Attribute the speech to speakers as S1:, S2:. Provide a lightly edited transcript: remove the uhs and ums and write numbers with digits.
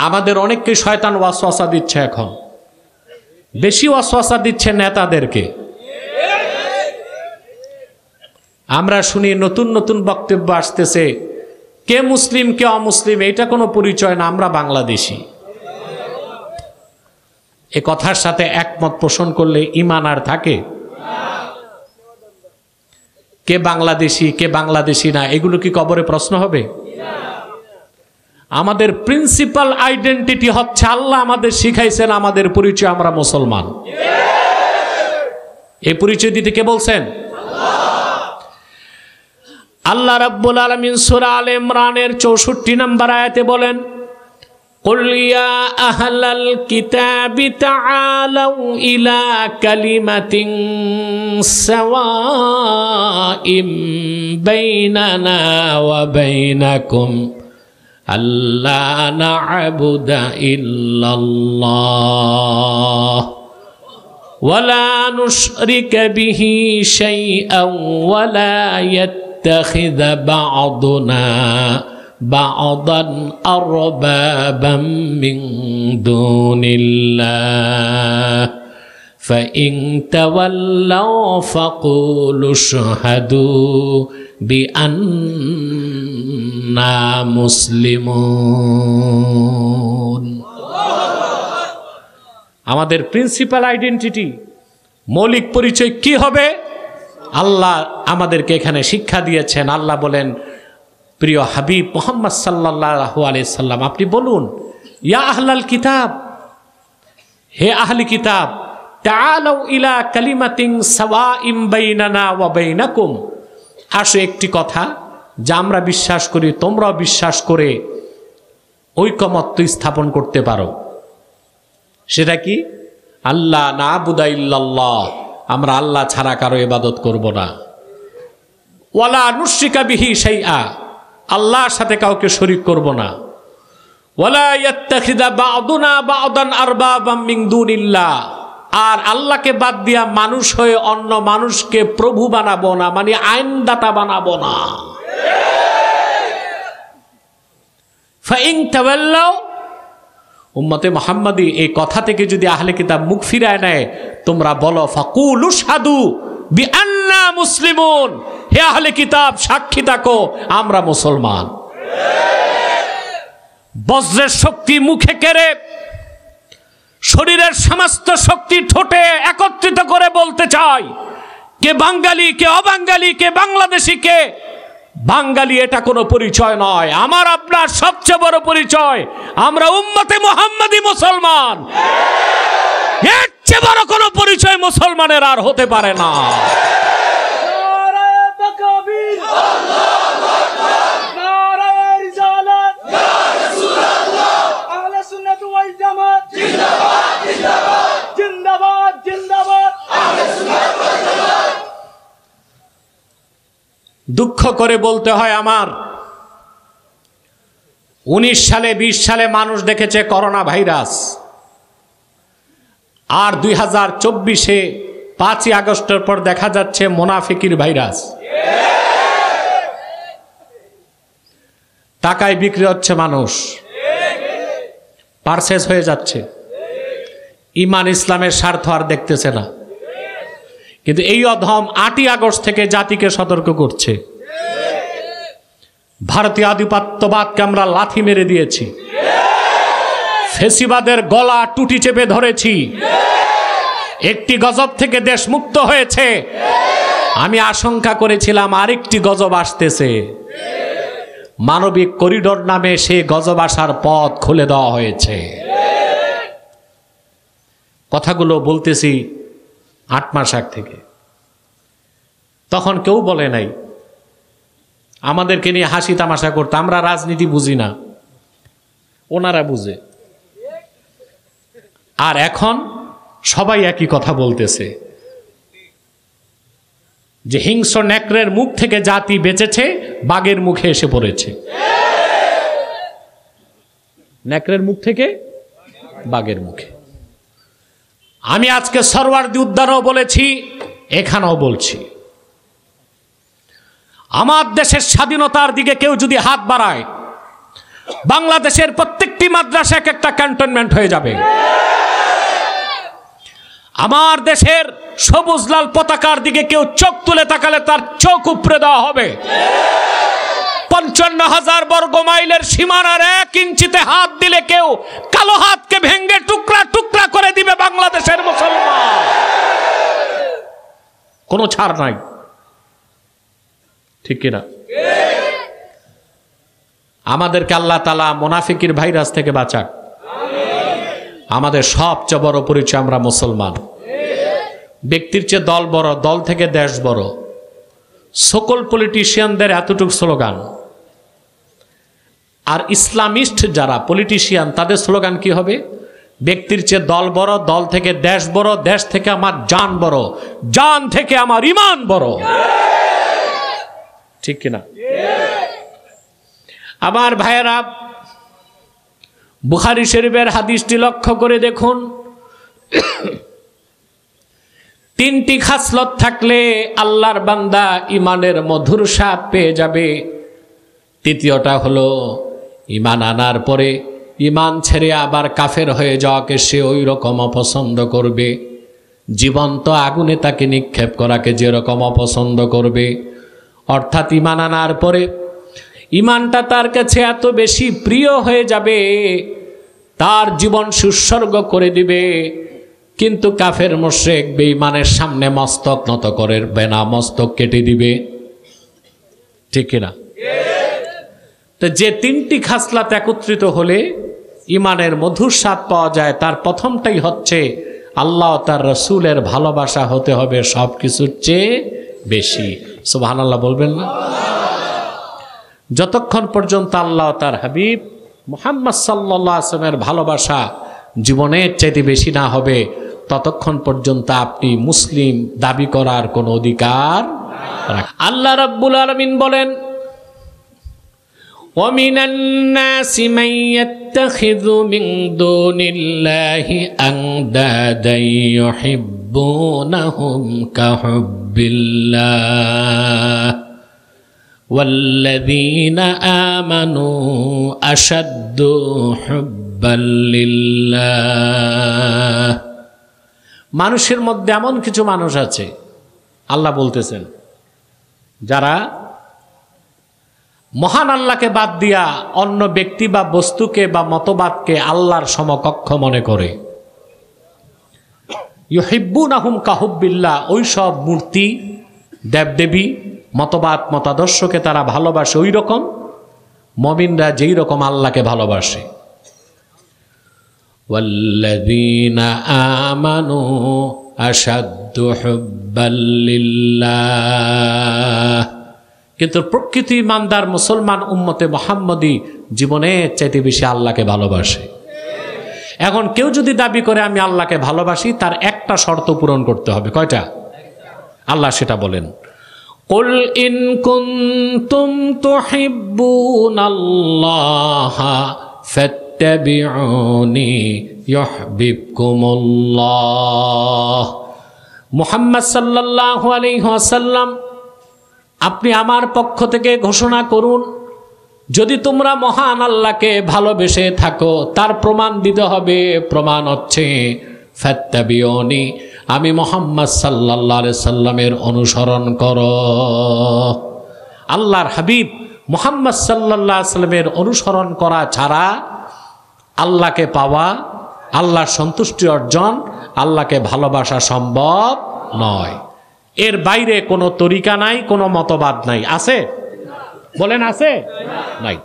S1: আমাদের অনেককে শয়তান ওয়াসওয়াসা দিচ্ছে, এখন বেশি ওয়াসওয়াসা দিচ্ছে নেতাদেরকে। আমরা শুনি নতুন নতুন বক্তব্য আসতেছে, কে মুসলিম কে অমুসলিম এটা কোনো পরিচয় না, আমরা বাংলাদেশি। এ কথার সাথে একমত পোষণ করলে ঈমান আর থাকে? কে বাংলাদেশি কে বাংলাদেশি না এগুলো কি কবরে প্রশ্ন হবে? আমাদের প্রিন্সিপাল আইডেন্টিটি হচ্ছে আল্লাহ আমাদের শিখাইছেন, আমাদের পরিচয় আমরা মুসলমান। এই পরিচয় দিতে কে বলছেন? আল্লাহ রাব্বুল আলামিন সূরা আলে ইমরানের 64 নম্বর আয়াতে বলেন, কুল ইয়া আহলাল কিতাবি তাআলাউ ইলা কালিমাতিন সাওয়াইম বাইনানা ওয়া বাইনাকুম আল্লা না'বুদা ইল্লাল্লাহ ওয়া লা নুশরিকা বিহি শাইআন ওয়া লা يتخذ بعضنا بعضا أربابا من دون الله فإن تولوا فقولوا اشهدوا بأننا مسلمون। আমাদের প্রিন্সিপাল আইডেন্টিটি, মৌলিক পরিচয় কি হবে? আল্লাহ আমাদেরকে এখানে শিক্ষা দিয়েছেন। আল্লাহ বলেন, প্রিয় হাবিব মুহাম্মদ সাল্লাল্লাহু আলাইহি সাল্লাম আপনি বলুন, ইয়া আহলাল কিতাব, হে আহলি কিতাব, তাআলাউ ইলা কালিমাতিন সাওয়াইম বাইনানা ওয়া বাইনাকুম, আসো একটি কথা যা আমরা বিশ্বাস করি তোমরাও বিশ্বাস করে ঐকমত্য স্থাপন করতে পারো। সেটা কি? আল্লাহ না'বুদা ইল্লাল্লাহ, আমরা আল্লাহ ছাড়া কারো ইবাদত করব না। ওয়ালা নুশরিকা বিহি শাইআ, আল্লাহর সাথে কাউকে শরীক করব না। ওয়ালা ইয়াত্তাখিযা বা'দুনা বা'দান আরবাবাম মিন দুনিল্লাহ, আর আল্লাহকে বাদ দিয়া মানুষ হয়ে অন্য মানুষকে প্রভু বানাবো না, মানে আইনদাতা বানাবো না। ফাইন তাওয়াল্লাউ, উম্মতে মুহাম্মাদি এই কথা থেকে যদি আহলে কিতাব মুখ ফিরায় নেয়, তোমরা বলো ফাকুলু শাহাদু বিআন্না মুসলিমুন, হে আহলে কিতাব সাক্ষী থাকো আমরা মুসলমান। বজ্রের শক্তি মুখে কেড়ে শরীরের সমস্ত শক্তি ঠোঁটে একত্রিত করে বলতে চাই, কে বাঙালি কে অবাঙালি, কে বাংলাদেশি কে বাঙালি এটা কোনো পরিচয় নয়। আমার আপনার সবচেয়ে বড় পরিচয় আমরা উম্মতে মুহাম্মাদি মুসলমান। এর চেয়ে বড় কোনো পরিচয় মুসলমানের আর হতে পারে না। দুঃখ করে বলতে হয়, আমার 19 সালে 20 সালে মানুষ দেখেছে করোনা ভাইরাস, আর 2024-এ 5ই আগস্টের পর দেখা যাচ্ছে মুনাফিকির ভাইরাস। টাকায় বিক্রি হচ্ছে, মানুষ পারচেজ হয়ে যাচ্ছে, ঈমান ইসলামের স্বার্থ আর দেখতেছে না। কিন্তু এই অধম 8ই আগস্ট থেকে জাতিকে সতর্ক করছে, ভারতীয় আধিপত্যবাদকে আমরা লাথি মেরে দিয়েছি, ফেসিবাদের গলা টুটি চেপে ধরেছি, একটি গজব থেকে দেশ মুক্ত হয়েছে। আমি আশঙ্কা করেছিলাম আরেকটি গজব আসতেছে, মানবিক করিডোর নামে সেই গজব আসার পথ খুলে দেওয়া হয়েছে। কথাগুলো বলতেছি 8 মাস আগ থেকে, তখন কেউ বলে নাই, আমাদেরকে নিয়ে হাসি তামাশা করতে, আমরা রাজনীতি বুঝি না, ওনারা বুঝে। আর এখন সবাই একই কথা বলতেছে যে হিংস্র নেকড়ের মুখ থেকে জাতি বেঁচেছে, বাঘের মুখে এসে পড়েছে। নেকড়ের মুখ থেকে বাঘের মুখে। আমি আজকে সরওয়ার্দী উদ্যানেও বলেছি, এখানেও বলছি, আমার দেশের স্বাধীনতার দিকে কেউ যদি হাত বাড়ায়, বাংলাদেশের প্রত্যেকটা একটি মাদ্রাসা এক একটা ক্যান্টনমেন্ট হয়ে যাবে। আমার দেশের সবুজ লাল পতাকার দিকে কেউ চোখ তুলে তাকালে তার চোখ উপড়ে দেওয়া হবে। 55,000 বর্গ মাইলের সীমানার 1 ইঞ্চিতে হাত দিলে কেউ কালো হাতকে ভেঙে টুকরা টুকরা করে দিবে বাংলাদেশের মুসলমান। কোনো ছাড় নাই, ঠিক কিনা? আমাদেরকে আল্লাহ তাআলা মুনাফিকের ভাইরাস থেকে বাঁচাক। আমাদের সবচেয়ে বড় পরিচয় আমরা মুসলমান। ব্যক্তির চেয়ে দল বড়, দল থেকে দেশ বড়। সকল পলিটিশিয়ানদের এতটুকু স্লোগান। আর ইসলামিস্ট যারা পলিটিশিয়ান তাদের স্লোগান কি হবে? ব্যক্তির চেয়ে দল বড়, দল থেকে দেশ বড়, দেশ থেকে আমার জান বড়, জান থেকে আমার ঈমান বড়, ঠিক কিনা? আমার ভাইয়েরা, বুখারী শরীফের হাদিসটি লক্ষ্য করে দেখুন। 3টি খাসলত থাকলে আল্লাহর বান্দা ইমানের মধুর স্বাদ পেয়ে যাবে। তৃতীয়টা হলো ইমান আনার পরে ইমান ছেড়ে আবার কাফের হয়ে যাওয়াকে সে ওই রকম অপছন্দ করবে। জীবন্ত আগুনে তাকে নিক্ষেপ করাকে যেরকম অপছন্দ করবে। অর্থাৎ ইমান আনার পরে ইমানটা তার কাছে এত বেশি প্রিয় হয়ে যাবে, তার জীবন সুৎসর্গ করে দিবে। কিন্তু কাফের মুশরিক বেঈমানের সামনে মস্তক নত করবে না, মস্তক কেটে দিবে, ঠিক কিনা? তো যে 3টি খাসলাত একত্রিত হলে ইমানের মধুর স্বাদ পাওয়া যায়, তার প্রথমটাই হচ্ছে আল্লাহ তার রাসূলের ভালোবাসা হতে হবে সব কিছুর চেয়ে বেশি। সুবহানাল্লাহ বলবেন না? যতক্ষণ পর্যন্ত আল্লাহ তার হাবিব মুহাম্মদ সাল্লাল্লাহু আলাইহি ওয়াসাল্লামের ভালোবাসা জীবনের চাইতে বেশি না হবে, ততক্ষণ পর্যন্ত আপনি মুসলিম দাবি করার কোনো অধিকার রাখেন। আল্লাহ রাব্বুল আলামিন বলেন, وَمِنَ النَّاسِ مَن يَتَّخِذُ مِن دُونِ اللَّهِ أَندَادًا يُحِبُّونَهُمْ كَحُبِّ اللَّهِ وَالَّذِينَ آمَنُوا أَشَدُّ حُبًّا لِلَّهِ। মানুষের মধ্যে এমন কিছু মানুষ আছে, আল্লাহ বলতেছেন, যারা মহান আল্লাহকে বাদ দিয়া অন্য ব্যক্তি বা বস্তুকে বা মতবাদকে আল্লাহর সমকক্ষ মনে করে। ইউহিব্বুনাহুম কাহুব্বিল্লাহ, ওই সব মূর্তি, দেবদেবী, মতবাদ, মতাদর্শকে তারা ভালোবাসে ওই রকম মুমিনরা যেই রকম আল্লাহকে ভালোবাসে। ওয়াল্লাযীনা আমানু আশাদ্দু হুব্বাল লিল্লাহ। কিন্তু প্রকৃত ইমানদার মুসলমান উম্মতে মুহাম্মদী জীবনের চাইতে বেশি আল্লাহকে ভালোবাসে। এখন কেউ যদি দাবি করে আমি আল্লাহকে ভালোবাসি, তার একটা শর্ত পূরণ করতে হবে। কয়টা? আল্লাহ সেটা বলেন, কুল ইন কুনতুম তুহিব্বুনাল্লাহ ফাত্তাবিউনি ইউহিব্বুকুমুল্লাহ। মুহাম্মদ সাল্লাল্লাহু আলাইহি ওয়াসাল্লাম, আপনি আমার পক্ষ থেকে ঘোষণা করুন, যদি তোমরা মহান আল্লাহকে ভালোবেসে থাকো, তার প্রমাণ দিতে হবে। প্রমাণ হচ্ছে ফাত্তাবিউনি, আমি মুহাম্মদ সাল্লাল্লাহু আলাইহি সাল্লামের অনুসরণ করো। আল্লাহর হাবিব মুহাম্মদ সাল্লাল্লাহু আলাইহি সাল্লামের অনুসরণ করা ছাড়া আল্লাহকে পাওয়া, আল্লাহর সন্তুষ্টি অর্জন, আল্লাহকে ভালোবাসা সম্ভব নয়। এর বাইরে কোনো তরিকা নাই, কোনো মতবাদ নাই। আছে? বলেন আছে? নাই।